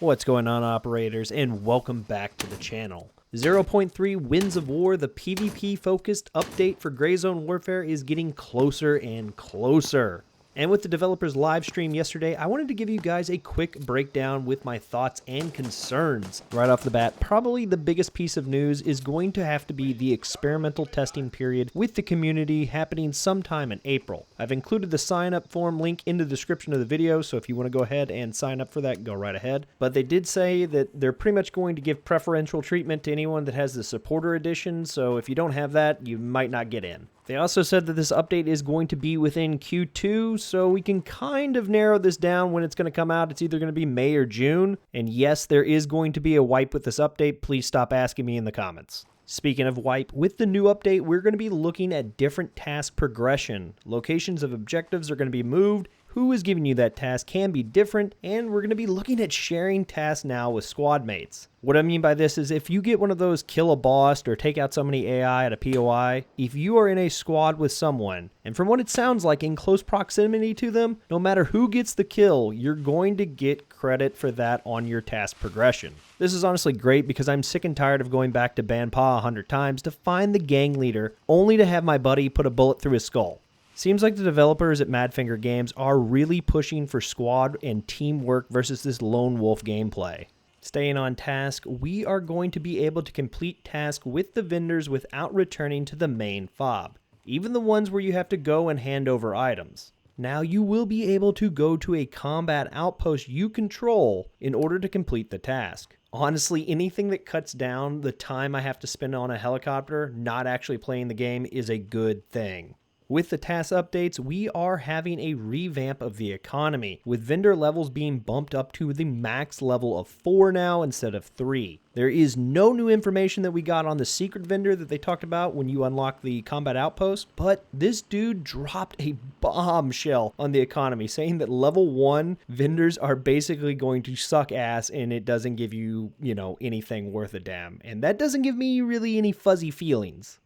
What's going on, operators, and welcome back to the channel. 0.3 Winds of War, the PvP-focused update for Gray Zone Warfare, is getting closer and closer. And with the developers live stream yesterday, I wanted to give you guys a quick breakdown with my thoughts and concerns. Right off the bat, probably the biggest piece of news is going to have to be the experimental testing period with the community happening sometime in April. I've included the sign-up form link in the description of the video, so if you want to go ahead and sign up for that, go right ahead. But they did say that they're pretty much going to give preferential treatment to anyone that has the supporter edition, so if you don't have that, you might not get in. They also said that this update is going to be within Q2, so we can kind of narrow this down when it's going to come out. It's either going to be May or June. And yes, there is going to be a wipe with this update. Please stop asking me in the comments. Speaking of wipe, with the new update, we're going to be looking at different task progression. Locations of objectives are going to be moved. Who is giving you that task can be different, and we're going to be looking at sharing tasks now with squad mates. What I mean by this is if you get one of those kill a boss or take out somebody AI at a POI, if you are in a squad with someone, and from what it sounds like in close proximity to them, no matter who gets the kill, you're going to get credit for that on your task progression. This is honestly great because I'm sick and tired of going back to Banpa 100 times to find the gang leader, only to have my buddy put a bullet through his skull. Seems like the developers at Madfinger Games are really pushing for squad and teamwork versus this lone wolf gameplay. Staying on task, we are going to be able to complete tasks with the vendors without returning to the main fob, even the ones where you have to go and hand over items. Now you will be able to go to a combat outpost you control in order to complete the task. Honestly, anything that cuts down the time I have to spend on a helicopter not actually playing the game is a good thing. With the task updates, we are having a revamp of the economy, with vendor levels being bumped up to the max level of 4 now instead of 3. There is no new information that we got on the secret vendor that they talked about when you unlock the combat outpost, but this dude dropped a bombshell on the economy, saying that level 1 vendors are basically going to suck ass and it doesn't give you, anything worth a damn. And that doesn't give me really any fuzzy feelings.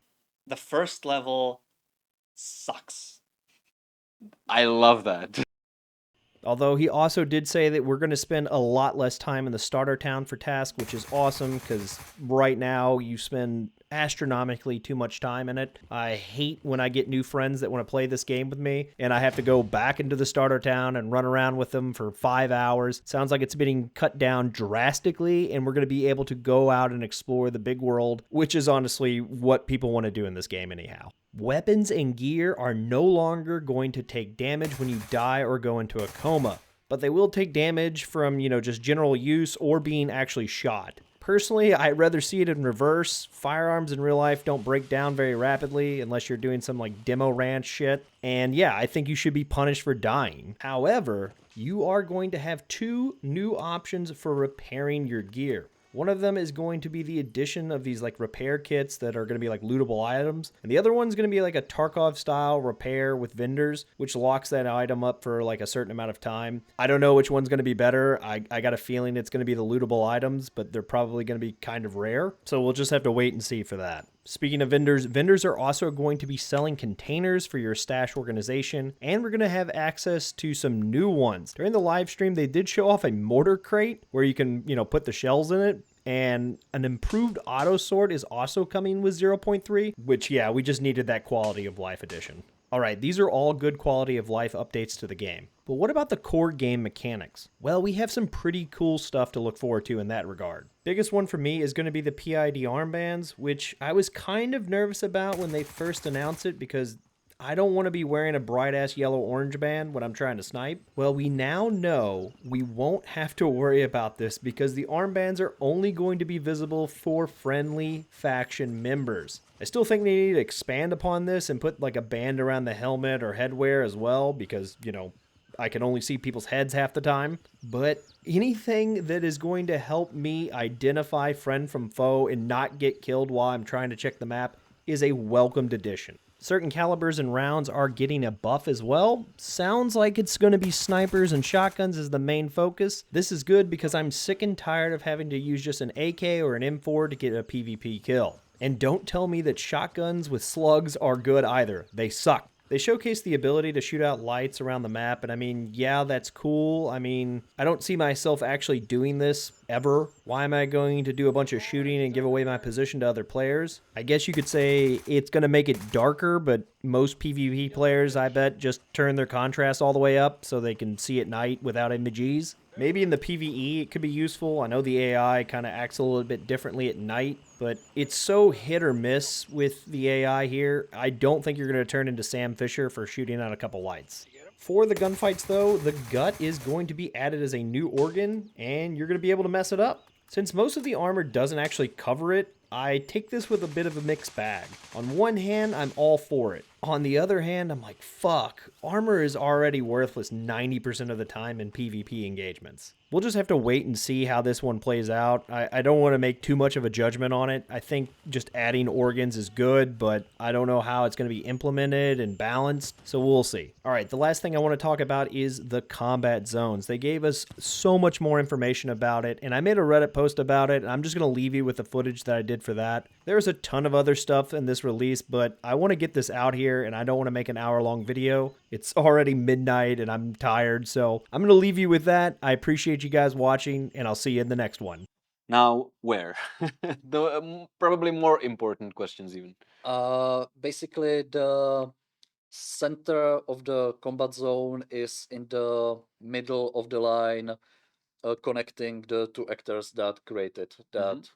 The first level sucks. I love that. Although he also did say that we're going to spend a lot less time in the starter town for tasks, which is awesome because right now you spend astronomically too much time in it. I hate when I get new friends that want to play this game with me and I have to go back into the starter town and run around with them for 5 hours. Sounds like it's being cut down drastically and we're going to be able to go out and explore the big world, which is honestly what people want to do in this game anyhow. Weapons and gear are no longer going to take damage when you die or go into a coma, but they will take damage from, just general use or being actually shot. Personally, I'd rather see it in reverse. Firearms in real life don't break down very rapidly unless you're doing some demo ranch shit. And yeah, I think you should be punished for dying. However, you are going to have 2 new options for repairing your gear. One of them is going to be the addition of these repair kits that are going to be lootable items. And the other one's going to be a Tarkov style repair with vendors, which locks that item up for a certain amount of time. I don't know which one's going to be better. I got a feeling it's going to be the lootable items, but they're probably going to be kind of rare. So we'll just have to wait and see for that. Speaking of vendors, vendors are also going to be selling containers for your stash organization, and we're going to have access to some new ones. During the live stream, they did show off a mortar crate where you can, put the shells in it, and an improved auto sword is also coming with 0.3, which, yeah, we just needed that quality of life edition. Alright, these are all good quality of life updates to the game. But what about the core game mechanics? Well, we have some pretty cool stuff to look forward to in that regard. Biggest one for me is going to be the PID armbands, which I was kind of nervous about when they first announced it because I don't want to be wearing a bright-ass yellow-orange band when I'm trying to snipe. Well, we now know we won't have to worry about this because the armbands are only going to be visible for friendly faction members. I still think they need to expand upon this and put a band around the helmet or headwear as well because, I can only see people's heads half the time. But anything that is going to help me identify friend from foe and not get killed while I'm trying to check the map is a welcomed addition. Certain calibers and rounds are getting a buff as well. Sounds like it's going to be snipers and shotguns as the main focus. This is good because I'm sick and tired of having to use just an AK or an M4 to get a PvP kill. And don't tell me that shotguns with slugs are good either. They suck. They showcase the ability to shoot out lights around the map, and I mean, yeah, that's cool. I mean, I don't see myself actually doing this ever. Why am I going to do a bunch of shooting and give away my position to other players? I guess you could say it's going to make it darker, but most PvP players, I bet, just turn their contrast all the way up so they can see at night without images. Maybe in the PvE it could be useful. I know the AI kind of acts a little bit differently at night, but it's so hit or miss with the AI here. I don't think you're going to turn into Sam Fisher for shooting out a couple lights. For the gunfights, though, the gut is going to be added as a new organ, and you're going to be able to mess it up. Since most of the armor doesn't actually cover it, I take this with a bit of a mixed bag. On one hand, I'm all for it. On the other hand, I'm like, fuck, armor is already worthless 90% of the time in PvP engagements. We'll just have to wait and see how this one plays out. I don't want to make too much of a judgment on it. I think just adding organs is good, but I don't know how it's going to be implemented and balanced, so we'll see. All right, the last thing I want to talk about is the combat zones. They gave us so much more information about it, and I made a Reddit post about it, and I'm just going to leave you with the footage that I did for that. There's a ton of other stuff in this release, but I want to get this out here, and I don't want to make an hour-long video. It's already midnight, and I'm tired, so I'm going to leave you with that. I appreciate you guys watching, and I'll see you in the next one. Now, where? The probably more important questions, even. Basically, the center of the combat zone is in the middle of the line, connecting the two actors that created that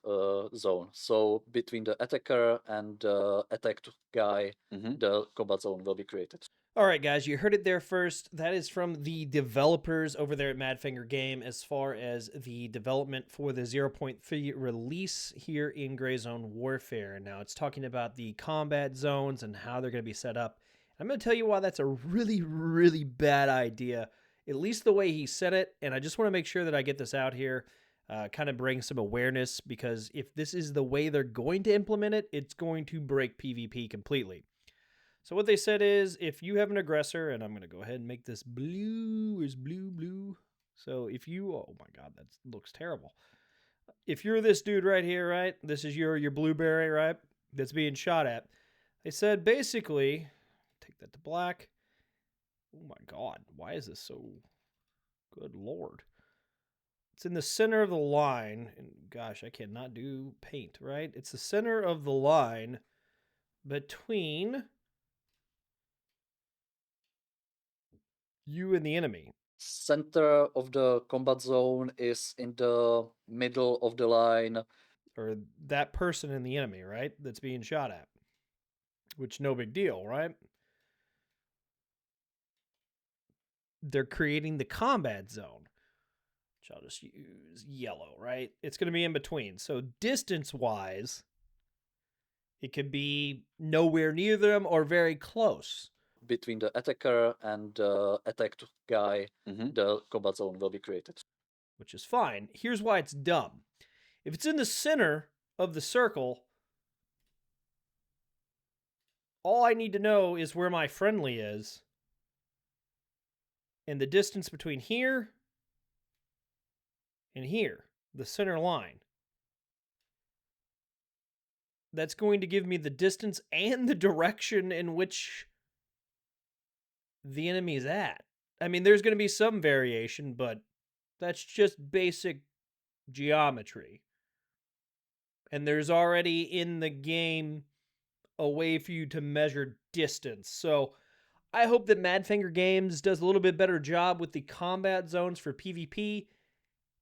zone. So between the attacker and the attacked guy, the combat zone will be created. All right, guys, you heard it there first. That is from the developers over there at Madfinger Game as far as the development for the 0.3 release here in Gray Zone Warfare. Now, it's talking about the combat zones and how they're going to be set up. I'm going to tell you why that's a really, really bad idea, at least the way he said it. And I just want to make sure that I get this out here, kind of bring some awareness, because if this is the way they're going to implement it, it's going to break PvP completely. So what they said is, if you have an aggressor, and I'm going to go ahead and make this blue, is blue. So if you, oh my God, that looks terrible. If you're this dude right here, right, this is your blueberry, right, that's being shot at. They said basically, take that to black. Oh my God, why is this so, good Lord. It's in the center of the line, and gosh, I cannot do paint, right? It's the center of the line between you and the enemy. Center of the combat zone is in the middle of the line. Or that person and the enemy, right? That's being shot at. Which, no big deal, right? They're creating the combat zone, which I'll just use yellow, right? It's going to be in between. So distance-wise, it could be nowhere near them or very close. Between the attacker and the attacked guy, the combat zone will be created. Which is fine. Here's why it's dumb. If it's in the center of the circle, all I need to know is where my friendly is, and the distance between here and here, the center line. That's going to give me the distance and the direction in which the enemy is at. I mean, there's going to be some variation, but that's just basic geometry. And there's already in the game a way for you to measure distance. So I hope that Madfinger Games does a little bit better job with the combat zones for PvP,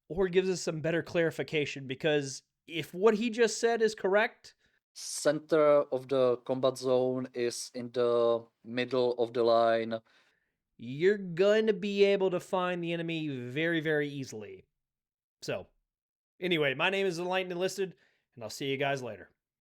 or gives us some better clarification, because if what he just said is correct, center of the combat zone is in the middle of the line, you're going to be able to find the enemy very, very easily. So, anyway, my name is Enlightened Enlisted, and I'll see you guys later.